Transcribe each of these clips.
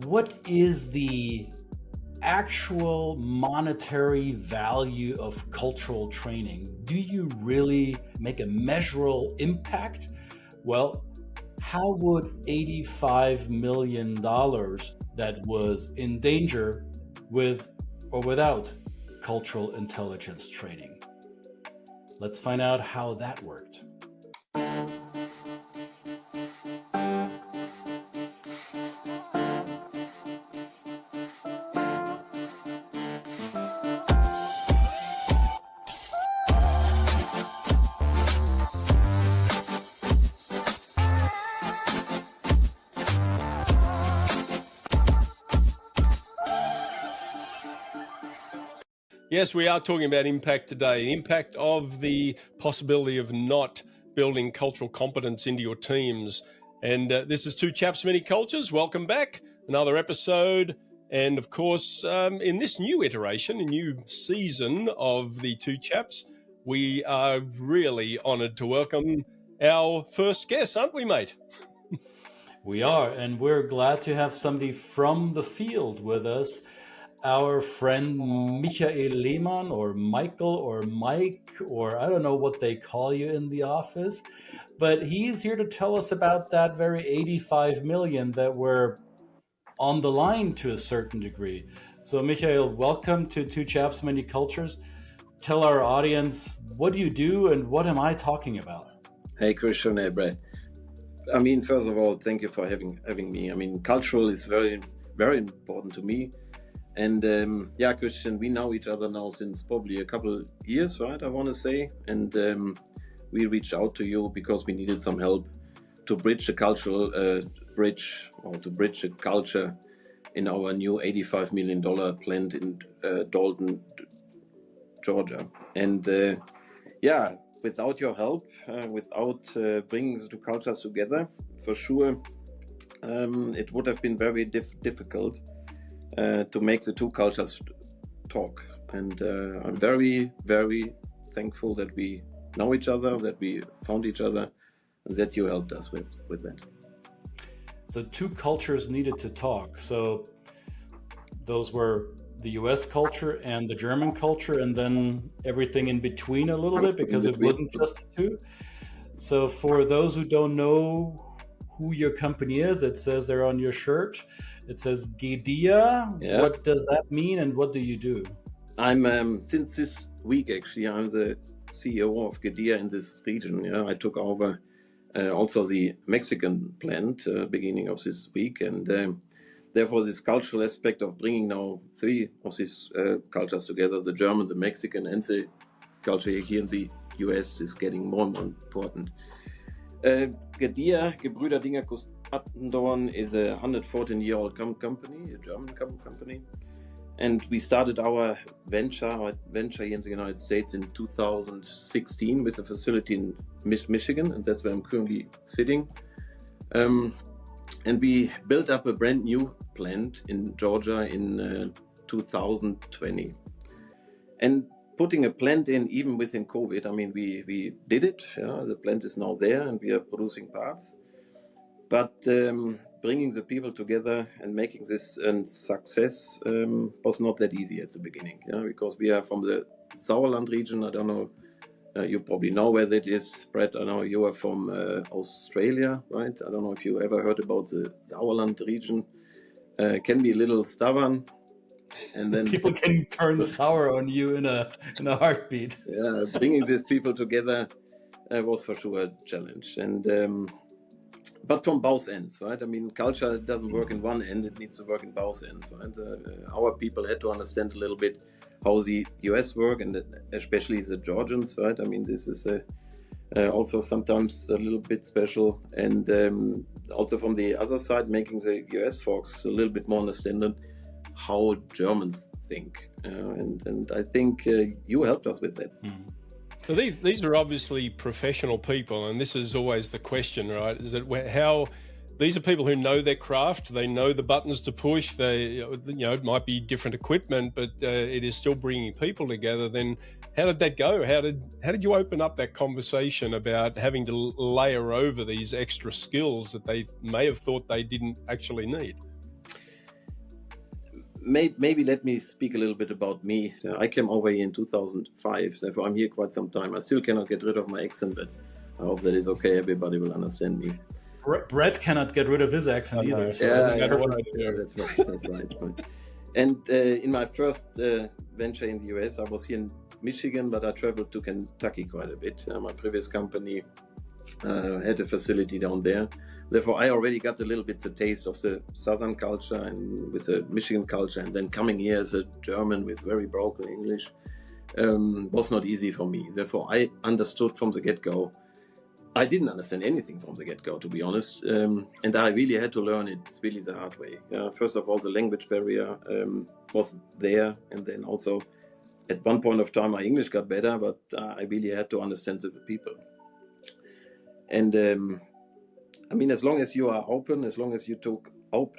what is the actual monetary value of cultural training? Do you really make a measurable impact? Well, how would $85 million that was in danger with or without cultural intelligence training? Let's find out how that worked. Yes, we are talking about impact today. Impact of the possibility of not building cultural competence into your teams. And this is Two Chaps, Many Cultures. Welcome back. Another episode. And of course, in this new iteration, a new season of the Two Chaps, we are really honored to welcome our first guest, aren't we, mate? We are, and we're glad to have somebody from the field with us. Our friend Michael Lehmann, or Michael, or Mike, or I don't know what they call you in the office, but he's here to tell us about that very 85 million that were on the line to a certain degree. So Michael, welcome to Two Chaps, Many Cultures. Tell our audience, what do you do and what am I talking about? Hey, Christian, hey, Brad. I mean, first of all, thank you for having me. I mean, cultural is very, very important to me. And yeah, Christian, we know each other now since probably a couple years, right? I want to say. And we reached out to you because we needed some help to bridge a cultural bridge, or to bridge a culture in our new $85 million plant in Dalton, Georgia. And yeah, without your help, without bringing the two cultures together, for sure, it would have been very difficult to make the two cultures talk. And I'm very, very thankful that we know each other, that we found each other, and that you helped us with that. So two cultures needed to talk. So those were the US culture and the German culture, and then everything in between a little bit, because it wasn't just the two. So for those who don't know who your company is, it says there on your shirt, it says Gidea. Yeah. What does that mean and what do you do? I'm since this week, actually, I'm the CEO of Gidea in this region. Yeah, I took over also the Mexican plant beginning of this week, and therefore this cultural aspect of bringing now three of these cultures together, the German, the Mexican, and the culture here in the US, is getting more and more important. Gidea, Gebrüder Dingerkus Attendorn, is a 114-year-old company, a German company. And we started our venture here in the United States in 2016 with a facility in Michigan, and that's where I'm currently sitting. And we built up a brand new plant in Georgia in 2020. And putting a plant in, even within COVID, I mean, we did it. Yeah, the plant is now there and we are producing parts. But bringing the people together and making this a success was not that easy at the beginning, because we are from the Sauerland region. I don't know, you probably know where that is. Brett, I know you are from Australia, right? I don't know if you ever heard about the Sauerland region. Can be a little stubborn. And then people can turn sour on you in a heartbeat. Yeah, bringing these people together was for sure a challenge. And but from both ends, right? I mean, culture doesn't work in one end, it needs to work in both ends, right? Our people had to understand a little bit how the US work, and especially the Georgians, right? I mean, this is also sometimes a little bit special. And also from the other side, making the US folks a little bit more understanding how Germans think. And I think you helped us with that. Mm. So these are obviously professional people, and this is always the question, right? Is that how these are people who know their craft, they know the buttons to push. They, it might be different equipment, but it is still bringing people together. Then how did that go? How did you open up that conversation about having to layer over these extra skills that they may have thought they didn't actually need? maybe let me speak a little bit about me. I came over here in 2005, therefore I'm here quite some time. I still cannot get rid of my accent, but I hope that is okay. Everybody will understand me. Brett cannot get rid of his accent either. So Yeah, that's yeah, perfect. that's right. That's right. And in my first venture in the US, I was here in Michigan, but I traveled to Kentucky quite a bit. My previous company had a facility down there. Therefore, I already got a little bit the taste of the Southern culture and with the Michigan culture. And then coming here as a German with very broken English was not easy for me. Therefore, I understood from the get-go. I didn't understand anything from the get-go, to be honest. And I really had to learn it really the hard way. First of all, the language barrier was there. And then also, at one point of time, my English got better, but I really had to understand the people. And I mean, as long as you are open, as long as you talk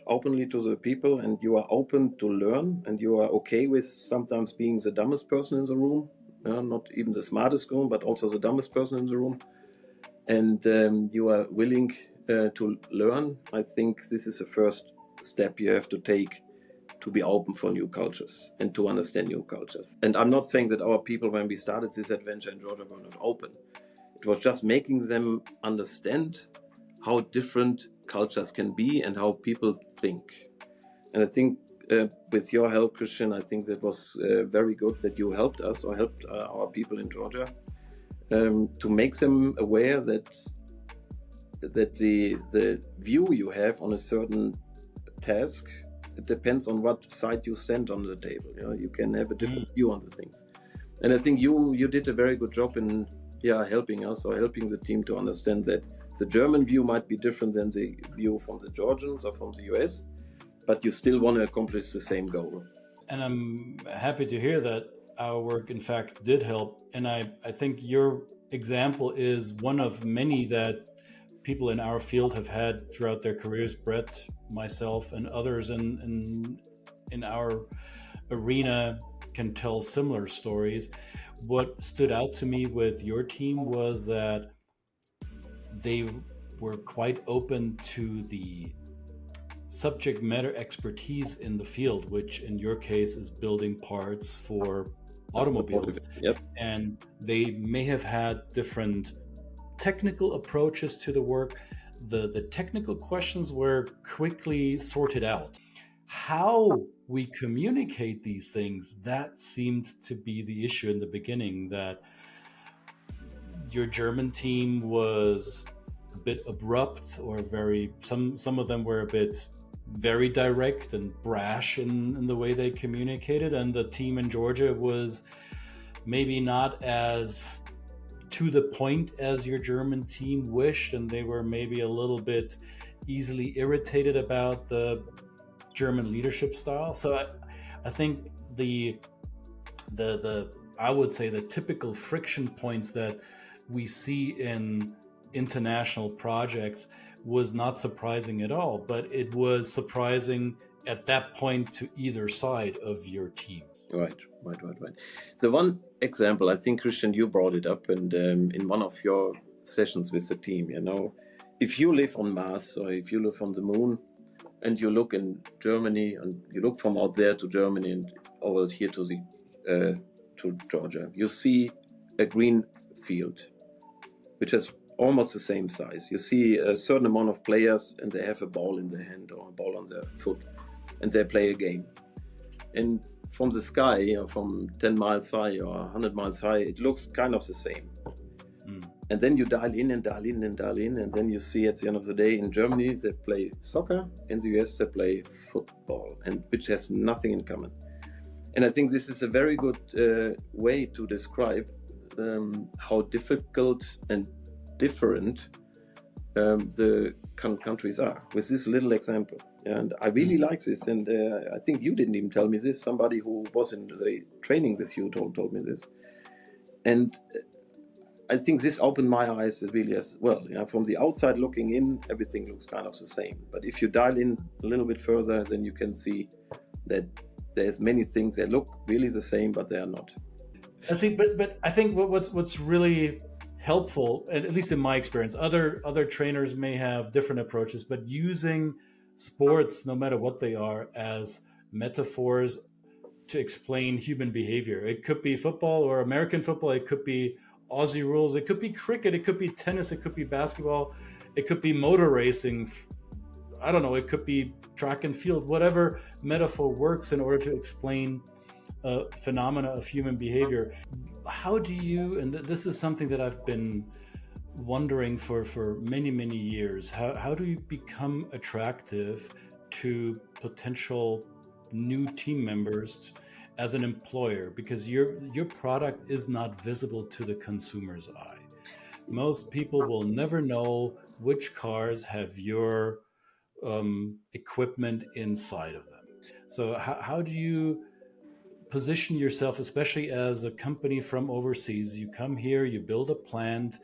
openly to the people and you are open to learn and you are okay with sometimes being the dumbest person in the room, not even the smartest room, but also the dumbest person in the room, and you are willing to learn, I think this is the first step you have to take to be open for new cultures and to understand new cultures. And I'm not saying that our people, when we started this adventure in Georgia, were not open. It was just making them understand how different cultures can be and how people think. And I think with your help, Christian, I think that was very good that you helped us or helped our people in Georgia to make them aware that the view you have on a certain task, it depends on what side you stand on the table. You can have a different view on the things. And I think you did a very good job in helping us or helping the team to understand that the German view might be different than the view from the Georgians or from the US, but you still want to accomplish the same goal. And I'm happy to hear that our work, in fact, did help. And I think your example is one of many that people in our field have had throughout their careers. Brett, myself, and others in our arena can tell similar stories. What stood out to me with your team was that they were quite open to the subject matter expertise in the field, which in your case is building parts for automobiles. Yep. And they may have had different technical approaches to the work. The technical questions were quickly sorted out. How we communicate these things, that seemed to be the issue in the beginning, that your German team was a bit abrupt or some of them were a bit very direct and brash in the way they communicated, and the team in Georgia was maybe not as to the point as your German team wished, and they were maybe a little bit easily irritated about the German leadership style. So I think the I would say the typical friction points that we see in international projects was not surprising at all, but it was surprising at that point to either side of your team. Right. The one example, I think, Christian, you brought it up, and in one of your sessions with the team, if you live on Mars or if you live on the moon, and you look in Germany, and you look from out there to Germany and over here to Georgia, you see a green field, which has almost the same size. You see a certain amount of players, and they have a ball in their hand or a ball on their foot, and they play a game. And from the sky, from 10 miles high or 100 miles high, it looks kind of the same. And then you dial in, and then you see at the end of the day, in Germany they play soccer, in the US they play football, and which has nothing in common. And I think this is a very good way to describe how difficult and different the countries are, with this little example. And I really like this, and I think you didn't even tell me this. Somebody who was in the training with you told me this. And I think this opened my eyes really as well. From the outside looking in, everything looks kind of the same. But if you dial in a little bit further, then you can see that there's many things that look really the same, but they are not. I see, but I think what's really helpful, and at least in my experience, other trainers may have different approaches, but using sports, no matter what they are, as metaphors to explain human behavior. It could be football or American football. It could be Aussie rules. It could be cricket. It could be tennis. It could be basketball. It could be motor racing. I don't know. It could be track and field. Whatever metaphor works in order to explain phenomena of human behavior. How do you, and this is something that I've been wondering for many years, how do you become attractive to potential new team members as an employer, because your product is not visible to the consumer's eye. Most people will never know which cars have your equipment inside of them. So how do you position yourself, especially as a company from overseas? You come here, you build a plant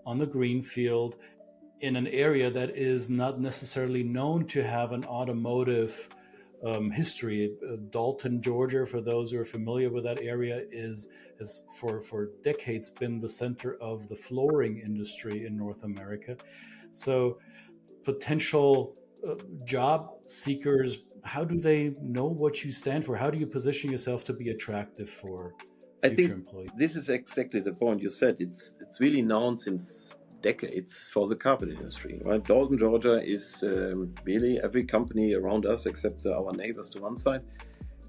on the greenfield in an area that is not necessarily known to have an automotive history. Dalton, Georgia, for those who are familiar with that area, has for decades been the center of the flooring industry in North America. So potential job seekers, how do they know what you stand for? How do you position yourself to be attractive for future employees? This is exactly the point you said. It's really known since decades for the carpet industry, right? Dalton, Georgia is really every company around us, except our neighbors to one side,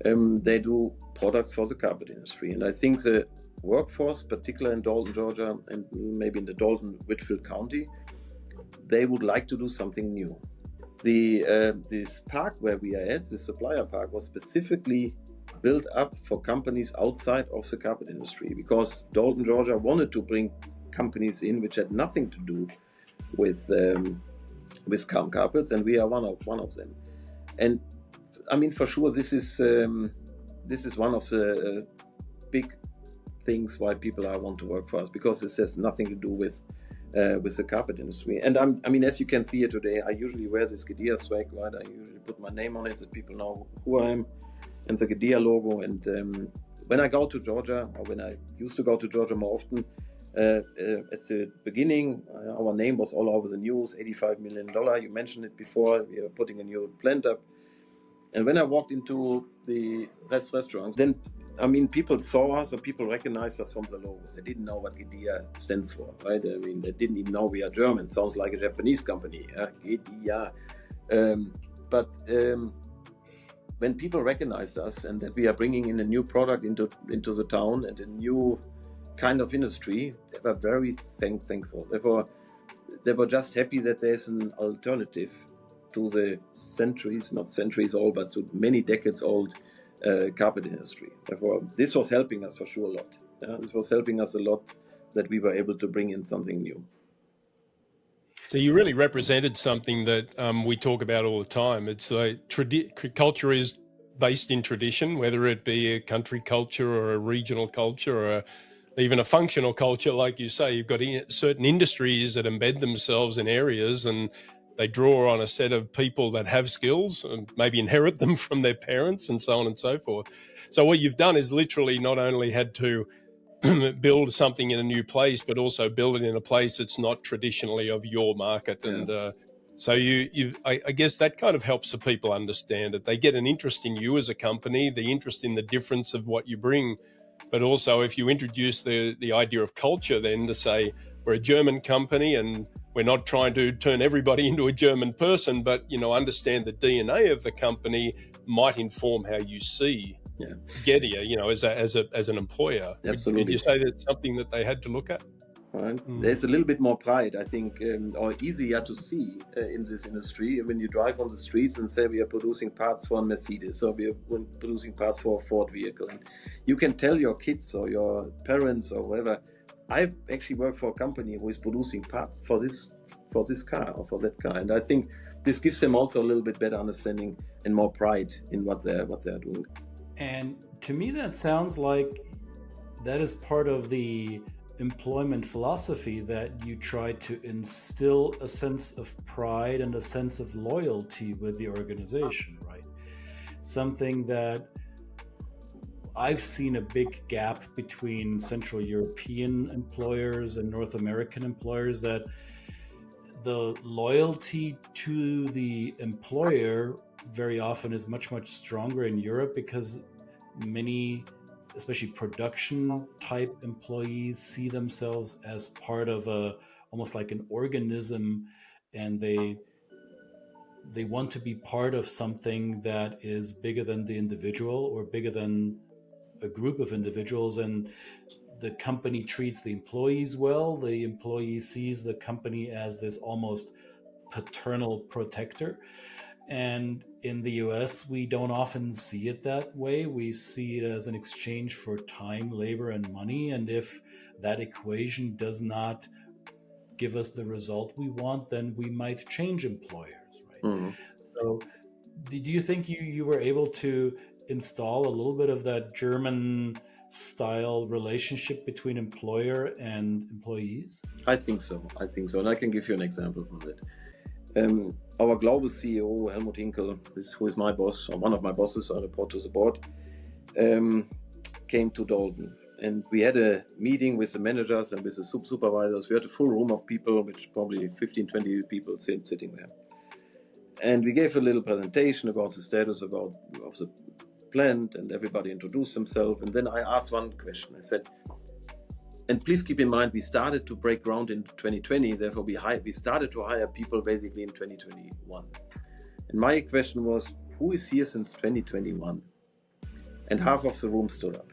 they do products for the carpet industry. And I think the workforce, particularly in Dalton, Georgia, and maybe in the Dalton-Whitfield County, they would like to do something new. This park where we are at, the supplier park, was specifically built up for companies outside of the carpet industry, because Dalton, Georgia wanted to bring companies in which had nothing to do with carpets, and we are one of them. And I mean, for sure, this is one of the big things why people want to work for us, because this has nothing to do with the carpet industry. And I mean, as you can see here today, I usually wear this Gidea swag, right? I usually put my name on it so people know who I am, and the Gidea logo. And when I go to Georgia, or when I used to go to Georgia more often, at the beginning, our name was all over the news. $85 million. You mentioned it before. We are putting a new plant up. And when I walked into the restaurants, then I mean, people saw us, or people recognized us from the logo. They didn't know what Gidea stands for, right? I mean, they didn't even know we are German. Sounds like a Japanese company, Gidea. But when people recognized us and that we are bringing in a new product into the town and a new kind of industry, they were very thankful. They were just happy that there's an alternative to the not centuries old, but to many decades old carpet industry. Therefore, this was helping us for sure a lot. This was helping us a lot that we were able to bring in something new. So you really represented something that we talk about all the time. It's like culture is based in tradition, whether it be a country culture or a regional culture or even a functional culture. Like you say, you've got certain industries that embed themselves in areas, and they draw on a set of people that have skills and maybe inherit them from their parents and so on and so forth. So what you've done is literally not only had to build something in a new place, but also build it in a place that's not traditionally of your market. Yeah. And so I guess that kind of helps the people understand it. They get an interest in you as a company, the interest in the difference of what you bring. But also if you introduce the idea of culture, then to say we're a German company and we're not trying to turn everybody into a German person, but, you know, understand the DNA of the company might inform how you see Gidea, you know, as an employer. Absolutely. Would you say that's something that they had to look at? Right. There's a little bit more pride, I think, or easier to see in this industry. When you drive on the streets and say we are producing parts for a Mercedes, or we are producing parts for a Ford vehicle, and you can tell your kids or your parents or whoever, I actually work for a company who is producing parts for this car or for that car. And I think this gives them also a little bit better understanding and more pride in what they're doing. And to me, that sounds like that is part of the employment philosophy, that you try to instill a sense of pride and a sense of loyalty with the organization, right? Something that I've seen a big gap between Central European employers and North American employers, that the loyalty to the employer very often is much, much stronger in Europe because many, especially production type employees, see themselves as part of almost like an organism, and they want to be part of something that is bigger than the individual or bigger than a group of individuals. And the company treats the employees well. The employee sees the company as this almost paternal protector. And in the US, we don't often see it that way. We see it as an exchange for time, labor, and money. And if that equation does not give us the result we want, then we might change employers, right? Mm-hmm. So, do you think you were able to install a little bit of that German style relationship between employer and employees? I think so. And I can give you an example from that. Our global CEO, Helmut Hinkel, who is my boss, or one of my bosses, I report to the board, came to Dalton. And we had a meeting with the managers and with the supervisors. We had a full room of people, which probably 15, 20 people sitting there. And we gave a little presentation about the status of the plant, and everybody introduced themselves. And then I asked one question. I said, and please keep in mind, we started to break ground in 2020. Therefore, we started to hire people basically in 2021. And my question was, who is here since 2021? And half of the room stood up.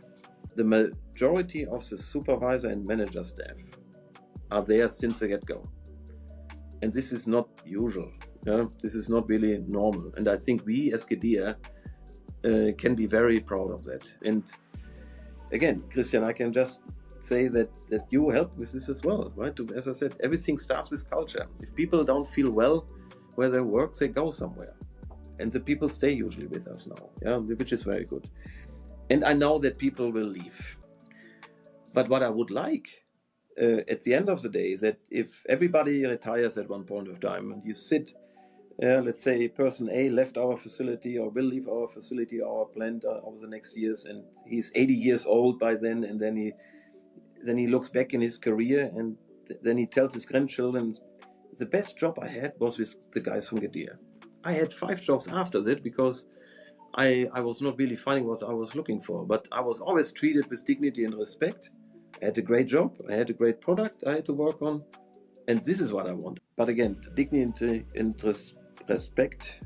The majority of the supervisor and manager staff are there since the get-go. And this is not usual. This is not really normal. And I think we as Gidea can be very proud of that. And again, Christian, I can just say that you help with this as well, right? As I said, everything starts with culture. If people don't feel well where they work, they go somewhere. And the people stay usually with us now, which is very good. And I know that people will leave. But what I would like at the end of the day is that if everybody retires at one point of time and you sit, let's say person A left our facility or will leave our facility, our plant over the next years, and he's 80 years old by then, and then he looks back in his career and then he tells his grandchildren, the best job I had was with the guys from Gidea. I had 5 jobs after that because I was not really finding what I was looking for, but I was always treated with dignity and respect. I had a great job, I had a great product I had to work on, and this is what I want. But again, dignity and respect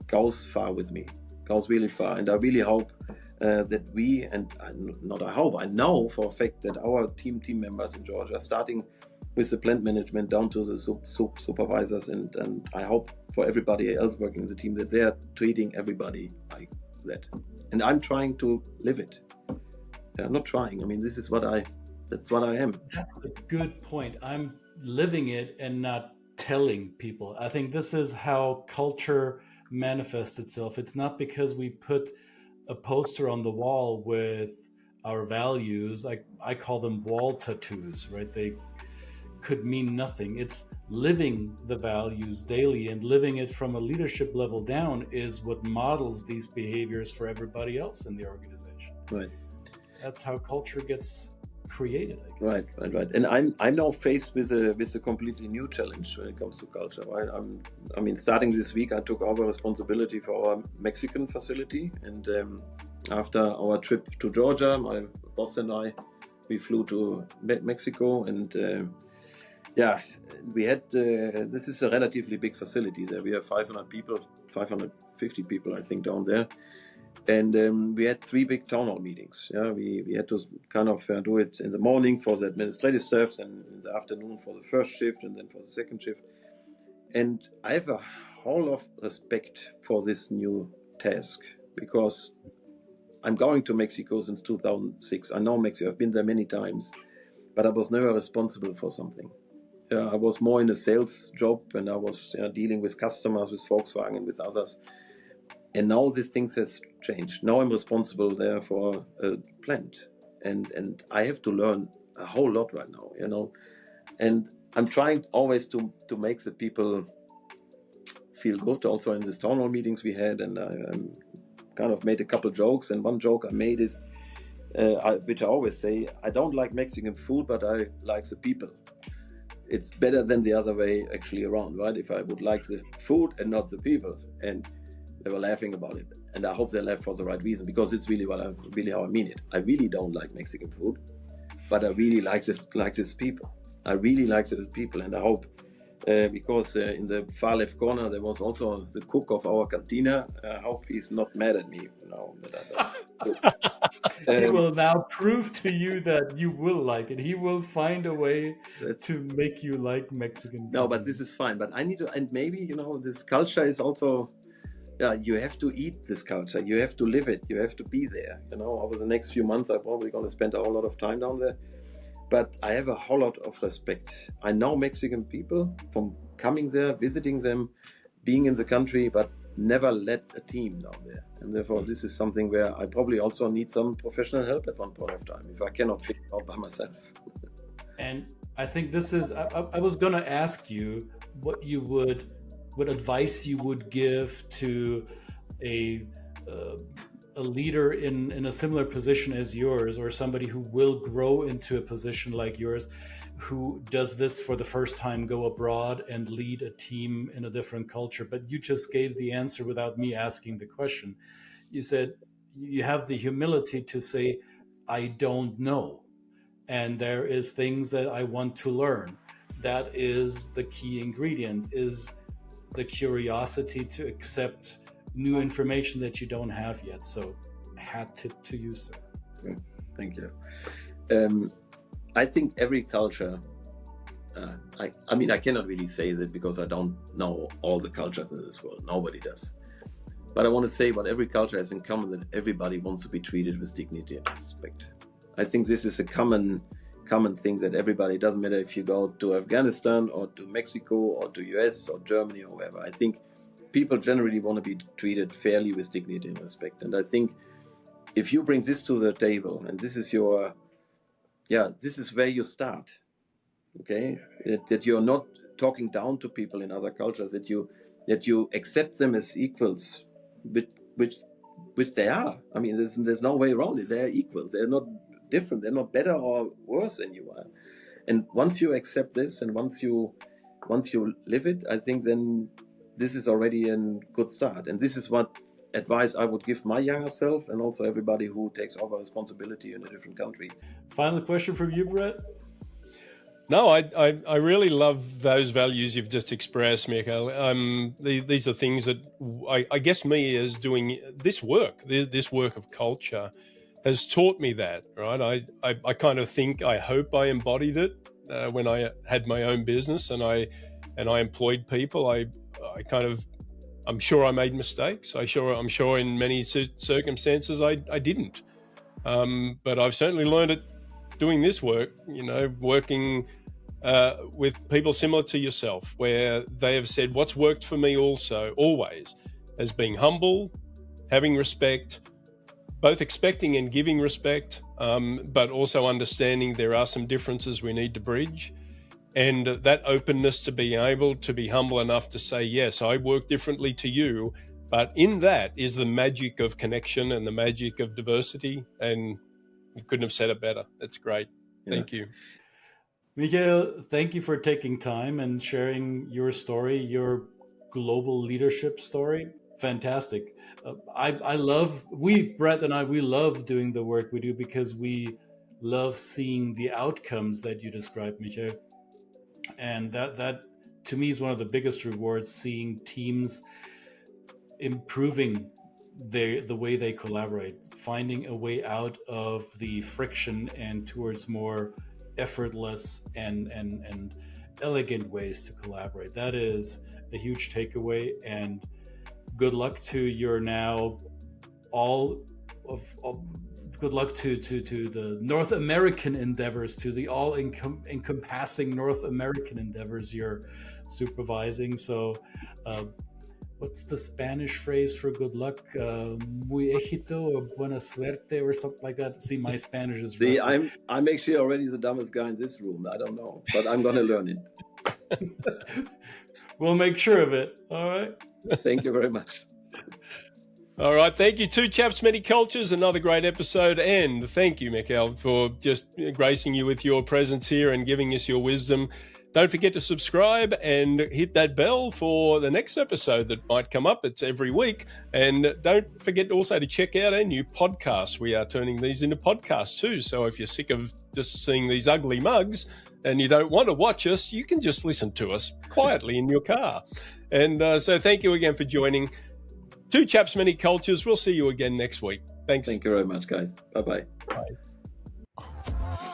goes far with me, goes really far, and I really hope that we, and not I hope, I know for a fact that our team members in Georgia, starting with the plant management down to the supervisors, and I hope for everybody else working in the team that they are treating everybody like that. And I'm trying to live it. I'm not trying. I mean, that's what I am. That's a good point. I'm living it and not telling people. I think this is how culture manifests itself. It's not because we put a poster on the wall with our values. I call them wall tattoos, right? They could mean nothing. It's living the values daily, and living it from a leadership level down is what models these behaviors for everybody else in the organization. Right. That's how culture gets created, I guess. Right. And I'm now faced with a completely new challenge when it comes to culture. Right? I mean, starting this week, I took over responsibility for our Mexican facility, and after our trip to Georgia, my boss and I, we flew to Mexico, and we had. This is a relatively big facility. There we have 500 people, 550 people, I think, down there. And we had 3 big town hall meetings. We had to kind of do it in the morning for the administrative staffs, and in the afternoon for the first shift, and then for the second shift. And I have a whole lot of respect for this new task, because I'm going to Mexico since 2006. I know Mexico. I've been there many times, but I was never responsible for something. I was more in a sales job, and I was dealing with customers, with Volkswagen, and with others. And now these things has changed. Now I'm responsible there for a plant, and I have to learn a whole lot right now, And I'm trying always to make the people feel good. Also in these town hall meetings we had, and I kind of made a couple jokes. And one joke I made is, which I always say, I don't like Mexican food, but I like the people. It's better than the other way actually around, right? If I would like the food and not the people. And They were laughing about it, and I hope they laughed for the right reason, because it's really how I mean it. I really don't like Mexican food, but I really like this people. I really like the people, and I hope, because in the far left corner there was also the cook of our cantina. I hope he's not mad at me now. He will now prove to you that you will like it. He will find a way to make you like Mexican cuisine. No, but this is fine. But I need to, and maybe, this culture is also, you have to eat this culture. You have to live it. You have to be there. Over the next few months, I'm probably going to spend a whole lot of time down there. But I have a whole lot of respect. I know Mexican people from coming there, visiting them, being in the country, but never led a team down there. And therefore, this is something where I probably also need some professional help at one point of time, if I cannot figure it out by myself. And I think this is, I was going to ask you what advice you would give to a leader in a similar position as yours, or somebody who will grow into a position like yours, who does this for the first time, go abroad and lead a team in a different culture. But you just gave the answer without me asking the question. You said you have the humility to say, I don't know, and there is things that I want to learn. That is the key ingredient, is the curiosity to accept new information that you don't have yet. So hat tip to you, sir. Thank you. I think every culture, I cannot really say that because I don't know all the cultures in this world. Nobody does. But I want to say what every culture has in common, that everybody wants to be treated with dignity and respect. I think this is a common thing, that everybody, doesn't matter if you go to Afghanistan or to Mexico or to US or Germany or wherever. I think people generally want to be treated fairly with dignity and respect. And I think if you bring this to the table, and this is this is where you start, okay? That you're not talking down to people in other cultures, that you accept them as equals, which they are. I mean, there's no way around it. They are equals. They're not different. They're not better or worse than you are. And once you accept this, and once you live it, I think then this is already a good start. And this is what advice I would give my younger self, and also everybody who takes over responsibility in a different country. Final question from you, Brett. No, I really love those values you've just expressed, Michael. These are things that I guess me as doing this work of culture has taught me that, right? I kind of think, I hope I embodied it when I had my own business and I employed people. I'm sure I made mistakes. I'm sure in many circumstances I didn't. But I've certainly learned it doing this work, working with people similar to yourself, where they have said what's worked for me also, always, as being humble, having respect, both expecting and giving respect, but also understanding there are some differences we need to bridge. And that openness to be able to be humble enough to say, yes, I work differently to you, but in that is the magic of connection and the magic of diversity. And you couldn't have said it better. It's great. Thank you. Michael, thank you for taking time and sharing your story, your global leadership story. Fantastic. Brett and I, we love doing the work we do because we love seeing the outcomes that you described, Michael. And that to me is one of the biggest rewards, seeing teams improving the way they collaborate, finding a way out of the friction and towards more effortless and elegant ways to collaborate. That is a huge takeaway, and good luck to your now good luck to the North American endeavors, to the all encompassing North American endeavors you're supervising. So what's the Spanish phrase for good luck? Muy éxito or buena suerte or something like that. See, my Spanish is rusty. I'm actually already the dumbest guy in this room. I don't know, but I'm going to learn it. We'll make sure of it. All right. Thank you very much. All right. Thank you. Two Chaps, Many Cultures, another great episode. And thank you, Michael, for just gracing you with your presence here and giving us your wisdom. Don't forget to subscribe and hit that bell for the next episode that might come up. It's every week. And don't forget also to check out our new podcast. We are turning these into podcasts too. So if you're sick of just seeing these ugly mugs and you don't want to watch us, you can just listen to us quietly in your car. And so thank you again for joining. Two Chaps, Many Cultures. We'll see you again next week. Thanks. Thank you very much, guys. Bye-bye. Bye. Bye.